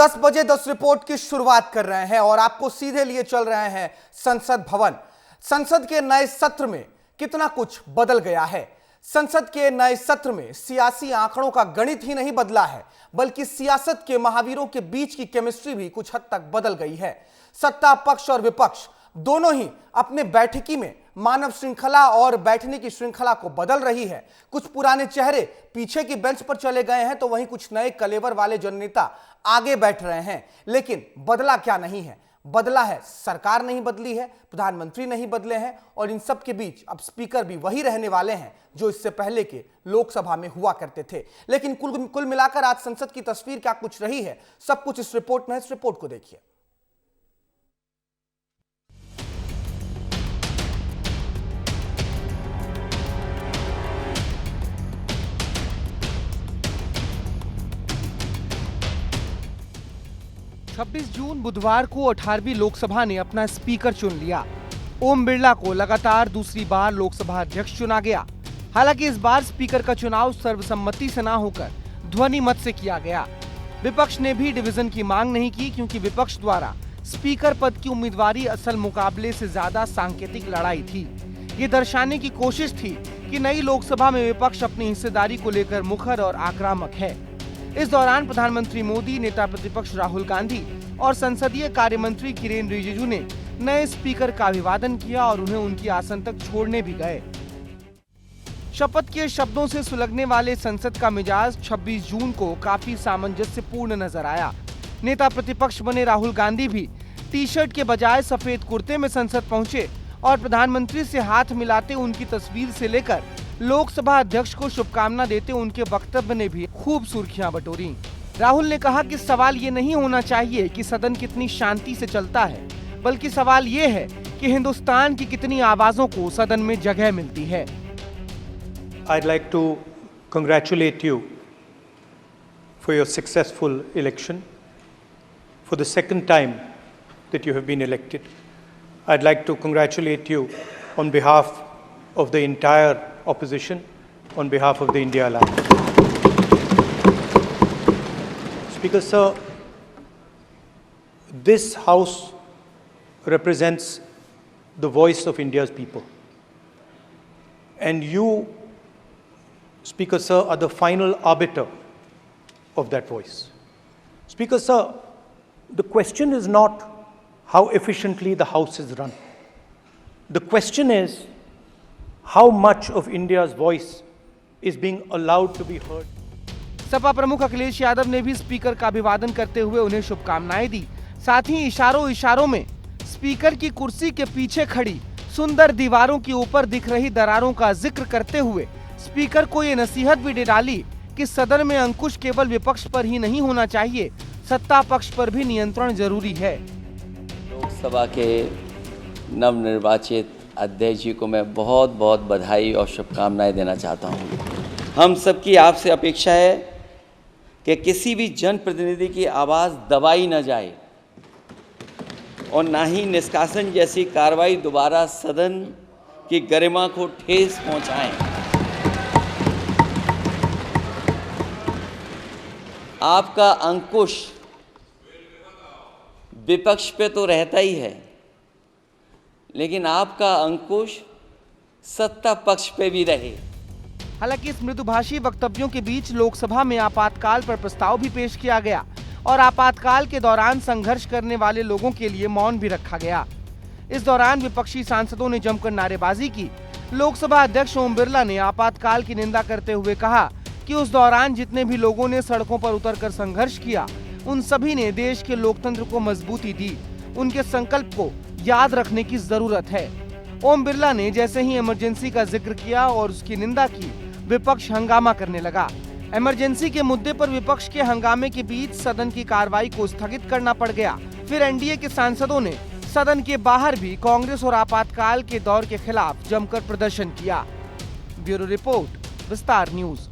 10 बजे 10 रिपोर्ट की शुरुआत कर रहे हैं और आपको सीधे लिए चल रहे हैं संसद भवन। संसद के नए सत्र में कितना कुछ बदल गया है। संसद के नए सत्र में सियासी आंकड़ों का गणित ही नहीं बदला है, बल्कि सियासत के महावीरों के बीच की केमिस्ट्री भी कुछ हद तक बदल गई है। सत्ता पक्ष और विपक्ष दोनों ही अपने बैठकी में मानव श्रृंखला और बैठने की श्रृंखला को बदल रही है। कुछ पुराने चेहरे पीछे की बेंच पर चले गए हैं, तो वहीं कुछ नए कलेवर वाले जननेता आगे बैठ रहे हैं। लेकिन बदला क्या नहीं है? बदला है, सरकार नहीं बदली है, प्रधानमंत्री नहीं बदले हैं, और इन सब के बीच अब स्पीकर भी वही रहने वाले हैं जो इससे पहले के लोकसभा में हुआ करते थे। लेकिन कुल मिलाकर आज संसद की तस्वीर क्या कुछ रही है, सब कुछ इस रिपोर्ट में है। इस रिपोर्ट को देखिए। छब्बीस जून बुधवार को 18वीं लोकसभा ने अपना स्पीकर चुन लिया। ओम बिरला को लगातार दूसरी बार लोकसभा अध्यक्ष चुना गया। हालांकि इस बार स्पीकर का चुनाव सर्वसम्मति से ना होकर ध्वनि मत से किया गया। विपक्ष ने भी डिवीजन की मांग नहीं की, क्योंकि विपक्ष द्वारा स्पीकर पद की उम्मीदवारी असल मुकाबले से ज्यादा सांकेतिक लड़ाई थी। ये दर्शाने की कोशिश थी कि नई लोकसभा में विपक्ष अपनी हिस्सेदारी को लेकर मुखर और आक्रामक है। इस दौरान प्रधानमंत्री मोदी, नेता प्रतिपक्ष राहुल गांधी और संसदीय कार्य मंत्री किरेन रिजिजू ने नए स्पीकर का अभिवादन किया और उन्हें उनकी आसन तक छोड़ने भी गए। शपथ के शब्दों से सुलगने वाले संसद का मिजाज 26 जून को काफी सामंजस्यपूर्ण नजर आया। नेता प्रतिपक्ष बने राहुल गांधी भी टी शर्ट के बजाय सफेद कुर्ते में संसद पहुंचे और प्रधानमंत्री से हाथ मिलाते उनकी तस्वीर से लेकर लोकसभा अध्यक्ष को शुभकामना देते उनके वक्तव्य ने भी खूब सुर्खियां बटोरी। राहुल ने कहा कि सवाल ये नहीं होना चाहिए कि सदन कितनी शांति से चलता है, बल्कि सवाल ये है कि हिंदुस्तान की कितनी आवाजों को सदन में जगह मिलती है। I'd like to congratulate you for your successful election. For the second time that you have been elected, I'd like to congratulate you on behalf of the entire opposition, on behalf of the India Alliance. Speaker Sir, this House represents the voice of India's people. And you, Speaker Sir, are the final arbiter of that voice. Speaker Sir, the question is not how efficiently the House is run. The question is how much of India's voice is being allowed to be heard. Sapa प्रमुख अखिलेश यादव ने भी speaker का अभिवादन करते हुए उन्हें शुभकामनाएं दी। साथ ही इशारों में स्पीकर की कुर्सी के पीछे खड़ी सुंदर दीवारों के ऊपर दिख रही दरारों का जिक्र करते हुए स्पीकर को ये नसीहत भी डाली कि सदन में अंकुश केवल विपक्ष पर ही नहीं होना चाहिए, सत्ता पक्ष पर भी नियंत्रण जरूरी है। लोकसभा के नवनिर्वाचित अध्यक्ष जी को मैं बहुत बहुत बधाई और शुभकामनाएं देना चाहता हूं। हम सबकी आपसे अपेक्षा है कि किसी भी जनप्रतिनिधि की आवाज़ दबाई न जाए और ना ही निष्कासन जैसी कार्रवाई दोबारा सदन की गरिमा को ठेस पहुंचाएं। आपका अंकुश विपक्ष पे तो रहता ही है, लेकिन आपका अंकुश सत्ता पक्ष पे भी रहे। हालांकि इस मृदुभाषी वक्तव्यों के बीच लोकसभा में आपातकाल पर प्रस्ताव भी पेश किया गया और आपातकाल के दौरान संघर्ष करने वाले लोगों के लिए मौन भी रखा गया। इस दौरान विपक्षी सांसदों ने जमकर नारेबाजी की। लोकसभा अध्यक्ष ओम बिरला ने आपातकाल की निंदा करते हुए कहा कि उस दौरान जितने भी लोगों ने सड़कों पर उतरकर संघर्ष किया, उन सभी ने देश के लोकतंत्र को मजबूती दी। उनके संकल्प को याद रखने की जरूरत है। ओम बिरला ने जैसे ही इमरजेंसी का जिक्र किया और उसकी निंदा की, विपक्ष हंगामा करने लगा। इमरजेंसी के मुद्दे पर विपक्ष के हंगामे के बीच सदन की कार्रवाई को स्थगित करना पड़ गया। फिर एनडीए के सांसदों ने सदन के बाहर भी कांग्रेस और आपातकाल के दौर के खिलाफ जमकर प्रदर्शन किया। ब्यूरो रिपोर्ट, विस्तार न्यूज।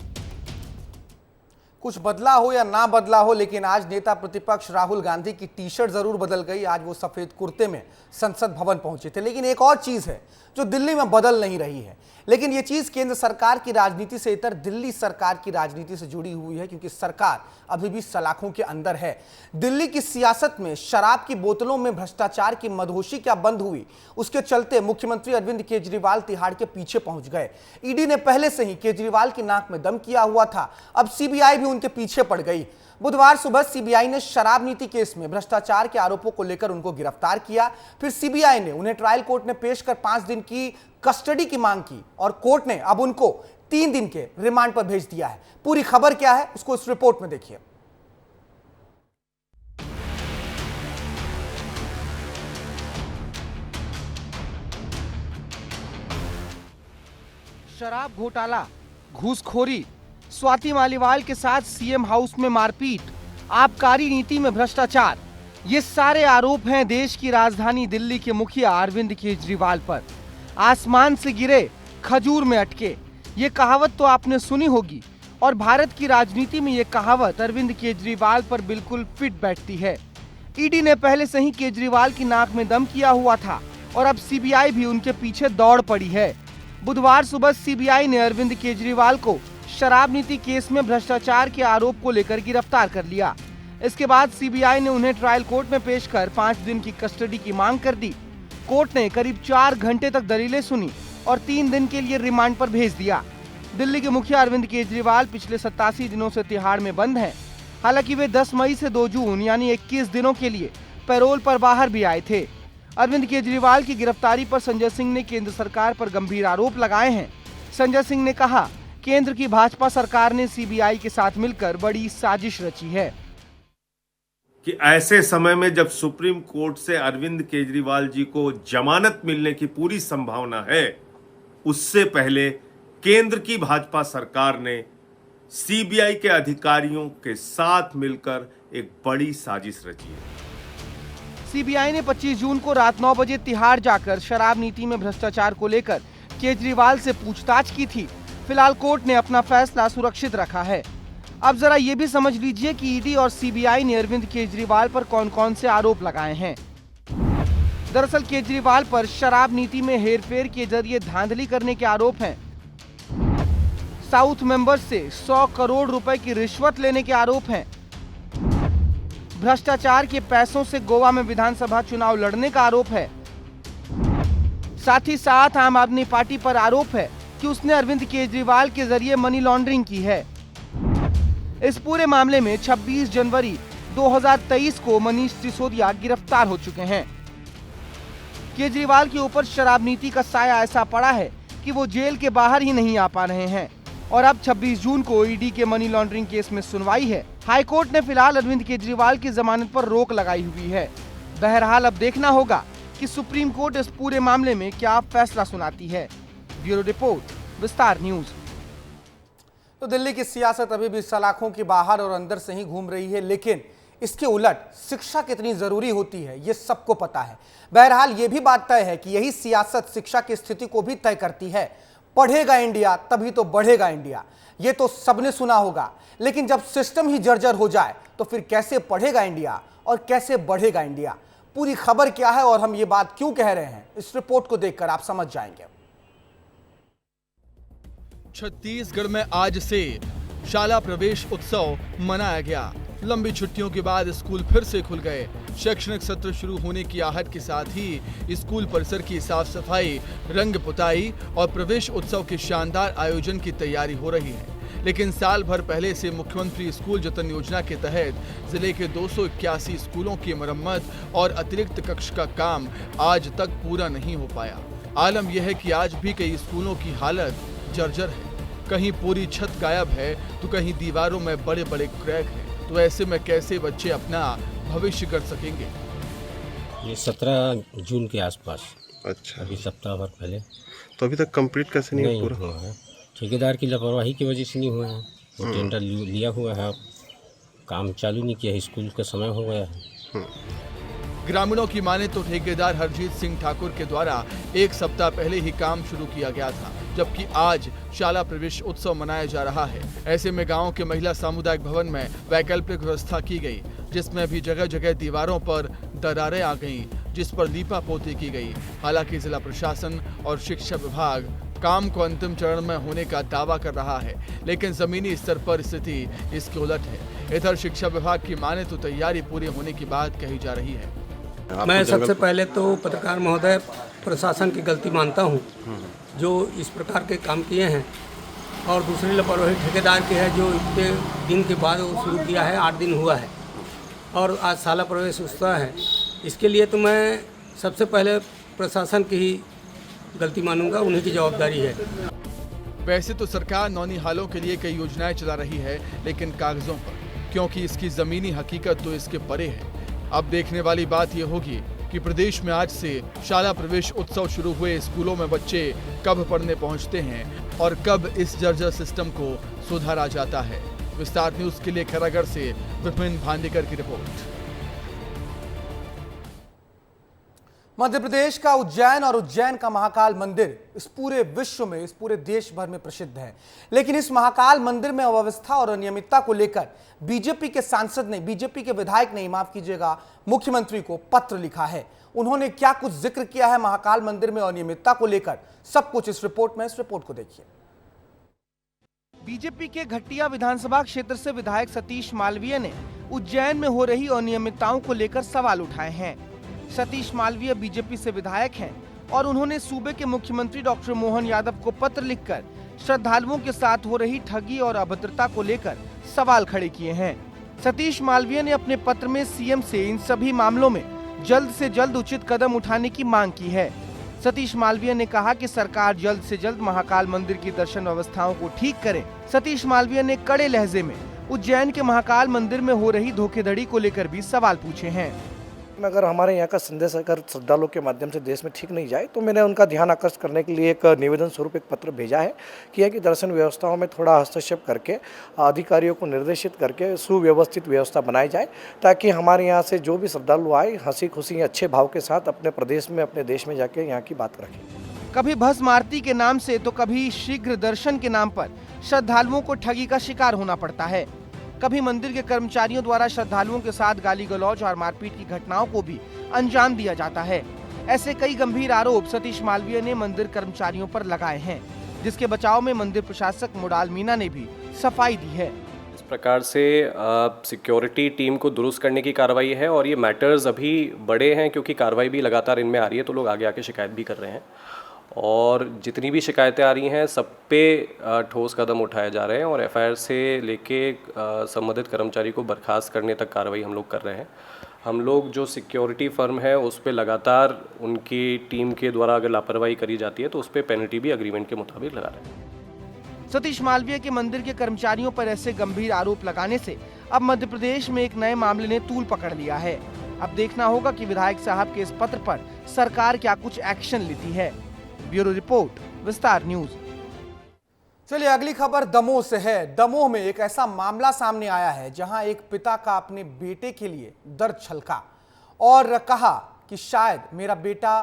कुछ बदला हो या ना बदला हो, लेकिन आज नेता प्रतिपक्ष राहुल गांधी की टी शर्ट जरूर बदल गई। आज वो सफेद कुर्ते में संसद भवन पहुंचे थे। लेकिन एक और चीज है जो दिल्ली में बदल नहीं रही है, लेकिन ये चीज केंद्र सरकार की राजनीति से इतर दिल्ली सरकार की राजनीति से जुड़ी हुई है, क्योंकि सरकार अभी भी सलाखों के अंदर है। दिल्ली की सियासत में शराब की बोतलों में भ्रष्टाचार की मदहोशी क्या बंद हुई, उसके चलते मुख्यमंत्री अरविंद केजरीवाल तिहाड़ के पीछे पहुंच गए। ईडी ने पहले से ही केजरीवाल की नाक में दम किया हुआ था, अब सीबीआई भी उनके पीछे पड़ गई। बुधवार सुबह सीबीआई ने शराब नीति केस में भ्रष्टाचार के आरोपों को लेकर उनको गिरफ्तार किया। फिर सीबीआई ने उन्हें ट्रायल कोर्ट में पेश कर 5 दिन की कस्टडी की मांग की और कोर्ट ने अब उनको 3 दिन के रिमांड पर भेज दिया है। पूरी खबर क्या है उसको इस रिपोर्ट में देखिए। शराब घोटाला, घूसखोरी, स्वाति मालीवाल के साथ सीएम हाउस में मारपीट, आबकारी नीति में भ्रष्टाचार, ये सारे आरोप हैं देश की राजधानी दिल्ली के मुखिया अरविंद केजरीवाल पर। आसमान से गिरे खजूर में अटके, ये कहावत तो आपने सुनी होगी और भारत की राजनीति में ये कहावत अरविंद केजरीवाल पर बिल्कुल फिट बैठती है। ईडी ने पहले से ही केजरीवाल की नाक में दम किया हुआ था और अब सीबीआई भी उनके पीछे दौड़ पड़ी है। बुधवार सुबह सीबीआई ने अरविंद केजरीवाल को शराब नीति केस में भ्रष्टाचार के आरोप को लेकर गिरफ्तार कर लिया। इसके बाद सीबीआई ने उन्हें ट्रायल कोर्ट में पेश कर 5 दिन की कस्टडी की मांग कर दी। कोर्ट ने करीब 4 घंटे तक दलीलें सुनी और 3 दिन के लिए रिमांड पर भेज दिया। दिल्ली के मुखिया अरविंद केजरीवाल पिछले 87 दिनों से तिहाड़ में बंद हैं। हालांकि वे 10 मई से 2 जून यानी 21 दिनों के लिए पैरोल पर बाहर भी आए थे। अरविंद केजरीवाल की गिरफ्तारी पर संजय सिंह ने केंद्र सरकार पर गंभीर आरोप लगाए हैं। संजय सिंह ने कहा, केंद्र की भाजपा सरकार ने सीबीआई के साथ मिलकर बड़ी साजिश रची है कि ऐसे समय में जब सुप्रीम कोर्ट से अरविंद केजरीवाल जी को जमानत मिलने की पूरी संभावना है, उससे पहले केंद्र की भाजपा सरकार ने सीबीआई के अधिकारियों के साथ मिलकर एक बड़ी साजिश रची है। सीबीआई ने 25 जून को रात 9 बजे तिहाड़ जाकर शराब नीति में भ्रष्टाचार को लेकर केजरीवाल से पूछताछ की थी। फिलहाल कोर्ट ने अपना फैसला सुरक्षित रखा है। अब जरा ये भी समझ लीजिए कि ईडी और सीबीआई ने अरविंद केजरीवाल पर कौन कौन से आरोप लगाए हैं। दरअसल केजरीवाल पर शराब नीति में हेरफेर के जरिए धांधली करने के आरोप हैं। साउथ मेंबर्स से 100 करोड़ रुपए की रिश्वत लेने के आरोप हैं। भ्रष्टाचार के पैसों से गोवा में विधानसभा चुनाव लड़ने का आरोप है। साथ ही साथ आम आदमी पार्टी पर आरोप है कि उसने अरविंद केजरीवाल के जरिए मनी लॉन्ड्रिंग की है। इस पूरे मामले में 26 जनवरी 2023 को मनीष सिसोदिया गिरफ्तार हो चुके हैं। केजरीवाल के ऊपर शराब नीति का साया ऐसा पड़ा है कि वो जेल के बाहर ही नहीं आ पा रहे हैं और अब 26 जून को ईडी के मनी लॉन्ड्रिंग केस में सुनवाई है। हाई कोर्ट ने फिलहाल अरविंद केजरीवाल की जमानत पर रोक लगाई हुई है। बहरहाल अब देखना होगा कि सुप्रीम कोर्ट इस पूरे मामले में क्या फैसला सुनाती है। ब्यूरो रिपोर्ट, विस्तार न्यूज। तो दिल्ली की सियासत अभी भी सलाखों के बाहर और अंदर से ही घूम रही है, लेकिन इसके उलट शिक्षा कितनी जरूरी होती है ये सबको पता है। बहरहाल ये भी बात तय है कि यही सियासत शिक्षा की स्थिति को भी तय करती है। पढ़ेगा इंडिया तभी तो बढ़ेगा इंडिया, ये तो सबने सुना होगा। लेकिन जब सिस्टम ही जर्जर हो जाए तो फिर कैसे पढ़ेगा इंडिया और कैसे बढ़ेगा इंडिया? पूरी खबर क्या है और हम ये बात क्यों कह रहे हैं, इस रिपोर्ट को देखकर आप समझ जाएंगे। छत्तीसगढ़ में आज से शाला प्रवेश उत्सव मनाया गया। लंबी छुट्टियों के बाद स्कूल फिर से खुल गए। शैक्षणिक सत्र शुरू होने की आहट के साथ ही स्कूल परिसर की साफ सफाई, रंग पुताई और प्रवेश उत्सव के शानदार आयोजन की तैयारी हो रही है। लेकिन साल भर पहले से मुख्यमंत्री स्कूल जतन योजना के तहत जिले के 281 स्कूलों की मरम्मत और अतिरिक्त कक्ष का काम आज तक पूरा नहीं हो पाया। आलम यह है कि आज भी कई स्कूलों की हालत जर्जर है। कहीं पूरी छत गायब है तो कहीं दीवारों में बड़े बड़े क्रैक हैं। तो ऐसे में कैसे बच्चे अपना भविष्य कर सकेंगे? ये 17 जून के आसपास। अच्छा, अभी सप्ताह भर पहले। तो अभी तक कंप्लीट कैसे नहीं पूरा हुआ है? ठेकेदार की लापरवाही की वजह से नहीं हुआ है। वो टेंडर लिया हुआ है, काम चालू नहीं किया, स्कूल का समय हो गया है। ग्रामीणों की माने तो ठेकेदार हरजीत सिंह ठाकुर के द्वारा 1 सप्ताह पहले ही काम शुरू किया गया था, जबकि आज शाला प्रवेश उत्सव मनाया जा रहा है। ऐसे में गांव के महिला सामुदायिक भवन में वैकल्पिक व्यवस्था की गई, जिसमें भी जगह जगह दीवारों पर दरारें आ गईं, जिस पर लीपा पोती की गई। हालांकि जिला प्रशासन और शिक्षा विभाग काम को अंतिम चरण में होने का दावा कर रहा है, लेकिन जमीनी स्तर पर स्थिति इसके उलट है। इधर शिक्षा विभाग की माने तो तैयारी पूरी होने की बात कही जा रही है। मैं सबसे पहले तो पत्रकार महोदय प्रशासन की गलती मानता हूं, जो इस प्रकार के काम किए हैं, और दूसरी लापरवाही ठेकेदार की है, जो इतने दिन के बाद वो शुरू किया है। 8 दिन हुआ है और आज शाला प्रवेश उत्सव है। इसके लिए तो मैं सबसे पहले प्रशासन की ही गलती मानूंगा, उन्हीं की जवाबदारी है। वैसे तो सरकार नौनिहालों के लिए कई योजनाएं चला रही है, लेकिन कागजों पर, क्योंकि इसकी जमीनी हकीकत तो इसके परे है। अब देखने वाली बात यह होगी कि प्रदेश में आज से शाला प्रवेश उत्सव शुरू हुए स्कूलों में बच्चे कब पढ़ने पहुंचते हैं और कब इस जर्जर सिस्टम को सुधारा जाता है। विस्तार न्यूज के लिए खैरागढ़ से विपिन भांडेकर की रिपोर्ट। मध्य प्रदेश का उज्जैन और उज्जैन का महाकाल मंदिर इस पूरे विश्व में, इस पूरे देश भर में प्रसिद्ध है। लेकिन इस महाकाल मंदिर में अव्यवस्था और अनियमितता को लेकर बीजेपी के सांसद ने, बीजेपी के विधायक ने, माफ कीजिएगा, मुख्यमंत्री को पत्र लिखा है। उन्होंने क्या कुछ जिक्र किया है महाकाल मंदिर में अनियमितता को लेकर, सब कुछ इस रिपोर्ट में। इस रिपोर्ट को देखिए। बीजेपी के घटिया विधानसभा क्षेत्र से विधायक सतीश मालवीय ने उज्जैन में हो रही अनियमितताओं को लेकर सवाल उठाए हैं। सतीश मालवीय बीजेपी से विधायक हैं और उन्होंने सूबे के मुख्यमंत्री डॉक्टर मोहन यादव को पत्र लिखकर श्रद्धालुओं के साथ हो रही ठगी और अभद्रता को लेकर सवाल खड़े किए हैं। सतीश मालवीय ने अपने पत्र में सीएम से इन सभी मामलों में जल्द से जल्द उचित कदम उठाने की मांग की है। सतीश मालवीय ने कहा कि सरकार जल्द से जल्द महाकाल मंदिर की दर्शन व्यवस्थाओं को ठीक करे। सतीश मालवीय ने कड़े लहजे में उज्जैन के महाकाल मंदिर में हो रही धोखाधड़ी को लेकर भी सवाल पूछे हैं। अगर हमारे यहाँ का संदेश अगर श्रद्धालुओं के माध्यम से देश में ठीक नहीं जाए, तो मैंने उनका ध्यान आकर्षित करने के लिए एक निवेदन स्वरूप एक पत्र भेजा है कि दर्शन व्यवस्थाओं में थोड़ा हस्तक्षेप करके अधिकारियों को निर्देशित करके सुव्यवस्थित व्यवस्था बनाई जाए, ताकि हमारे यहाँ से जो भी श्रद्धालु आए हंसी खुशी अच्छे भाव के साथ अपने प्रदेश में, अपने देश में जाके यहाँ की बात रखें। कभी भस्म आरती के नाम से तो कभी शीघ्र दर्शन के नाम पर श्रद्धालुओं को ठगी का शिकार होना पड़ता है। कभी मंदिर के कर्मचारियों द्वारा श्रद्धालुओं के साथ गाली गलौज और मारपीट की घटनाओं को भी अंजाम दिया जाता है। ऐसे कई गंभीर आरोप सतीश मालवीय ने मंदिर कर्मचारियों पर लगाए हैं, जिसके बचाव में मंदिर प्रशासक मुडाल मीना ने भी सफाई दी है। इस प्रकार से सिक्योरिटी टीम को दुरुस्त करने की कार्रवाई है और ये मैटर्स अभी बड़े हैं, क्योंकि कार्रवाई भी लगातार इनमें आ रही है, तो लोग आगे आके शिकायत भी कर रहे हैं और जितनी भी शिकायतें आ रही हैं सब पे ठोस कदम उठाए जा रहे हैं और एफआईआर से लेके संबंधित कर्मचारी को बर्खास्त करने तक कार्रवाई हम लोग कर रहे हैं। हम लोग जो सिक्योरिटी फर्म है उस पे लगातार उनकी टीम के द्वारा अगर लापरवाही करी जाती है तो उस पे पेनल्टी भी एग्रीमेंट के मुताबिक लगा रहे हैं। सतीश मालवीय के मंदिर के कर्मचारियों पर ऐसे गंभीर आरोप लगाने से अब मध्य प्रदेश में एक नए मामले ने तूल पकड़ लिया है। अब देखना होगा कि विधायक साहब के इस पत्र पर सरकार क्या कुछ एक्शन लेती है। ब्यूरो रिपोर्ट, विस्तार न्यूज। चलिए अगली खबर दमोह से है। दमोह में एक ऐसा मामला सामने आया है जहां एक पिता का अपने बेटे के लिए दर्द छलका और कहा कि शायद मेरा बेटा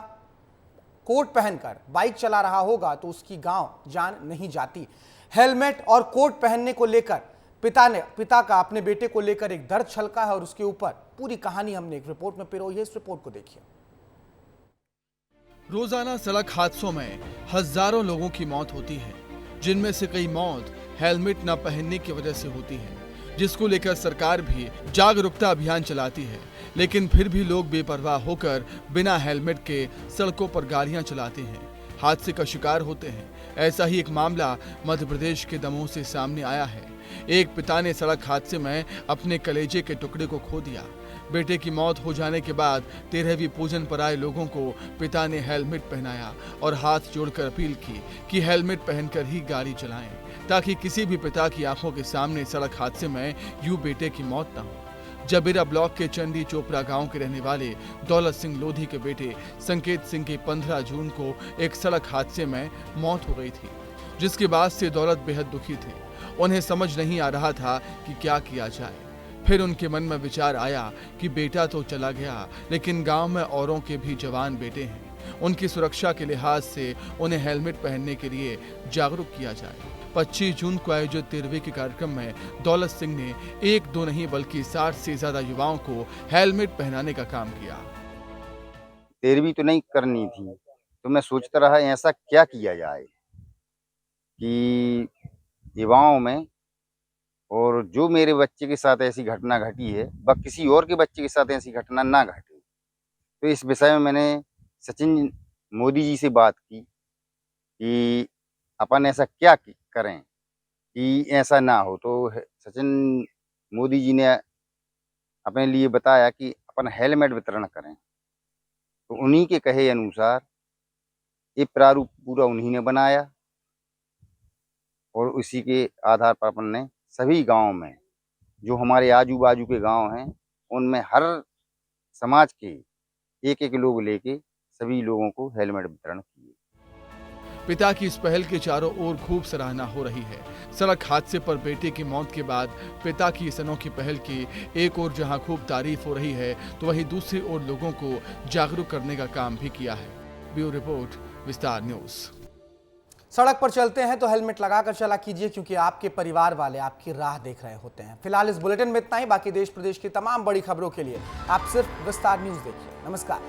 कोट पहनकर बाइक चला रहा होगा तो उसकी गांव जान नहीं जाती। हेलमेट और कोट पहनने को लेकर पिता का अपने बेटे को लेकर एक दर्द छलका है और उसके ऊपर पूरी कहानी हमने एक रिपोर्ट में पिरोई है। इस रिपोर्ट को देखिए। रोजाना सड़क हादसों में हजारों लोगों की मौत होती है, जिनमें से कई मौत हेलमेट न पहनने की वजह से होती है, जिसको लेकर सरकार भी जागरूकता अभियान चलाती है। लेकिन फिर भी लोग बेपरवाह होकर बिना हेलमेट के सड़कों पर गाड़ियां चलाते हैं, हादसे का शिकार होते हैं। ऐसा ही एक मामला मध्य प्रदेश के दमोह से सामने आया है। एक पिता ने सड़क हादसे में अपने कलेजे के टुकड़े को खो दिया। बेटे की मौत हो जाने के बाद 13वीं पूजन पर आए लोगों को पिता ने हेलमेट पहनाया और हाथ जोड़कर अपील की कि हेलमेट पहनकर ही गाड़ी चलाएं, ताकि किसी भी पिता की आंखों के सामने सड़क हादसे में यूं बेटे की मौत न हो। जबीरा ब्लॉक के चंडी चोपड़ा गांव के रहने वाले दौलत सिंह लोधी के बेटे संकेत सिंह की 15 जून को एक सड़क हादसे में मौत हो गई थी, जिसके बाद से दौलत बेहद दुखी थे। उन्हें समझ नहीं आ रहा था कि क्या किया जाए। फिर उनके मन में विचार आया कि बेटा तो चला गया, लेकिन गांव में औरों के भी जवान बेटे हैं। उनकी सुरक्षा के लिहाज से उन्हें हेलमेट पहनने के लिए जागरूक किया जाए। 25 जून को आयोजित 13वीं के कार्यक्रम में दौलत सिंह ने 1-2 नहीं बल्कि 60 से ज्यादा युवाओं को हेलमेट पहनाने का काम किया। 13वीं तो नहीं करनी थी, तो मैं सोचता रहा ऐसा क्या किया जाए कि युवाओं में, और जो मेरे बच्चे के साथ ऐसी घटना घटी है वह किसी और के बच्चे के साथ ऐसी घटना ना घटे। तो इस विषय में मैंने सचिन मोदी जी से बात की कि अपन ऐसा क्या करें कि ऐसा ना हो। तो सचिन मोदी जी ने अपने लिए बताया कि अपन हेलमेट वितरण करें। तो उन्हीं के कहे अनुसार ये प्रारूप पूरा उन्हीं ने बनाया और उसी के आधार पर अपन ने सभी गांव में, जो हमारे आजू बाजू के गांव हैं, उनमें हर समाज के एक लोग लेके सभी लोगों को हेलमेट वितरण किए। पिता की इस पहल के चारों ओर खूब सराहना हो रही है। सड़क हादसे पर बेटे की मौत के बाद पिता की इस अनोखी पहल की एक ओर जहां खूब तारीफ हो रही है, तो वहीं दूसरी ओर लोगों को जागरूक करने का काम भी किया है। ब्यूरो रिपोर्ट, विस्तार न्यूज। सड़क पर चलते हैं तो हेलमेट लगाकर चला कीजिए, क्योंकि आपके परिवार वाले आपकी राह देख रहे होते हैं। फिलहाल इस बुलेटिन में इतना ही। बाकी देश प्रदेश की तमाम बड़ी खबरों के लिए आप सिर्फ विस्तार न्यूज देखिए। नमस्कार।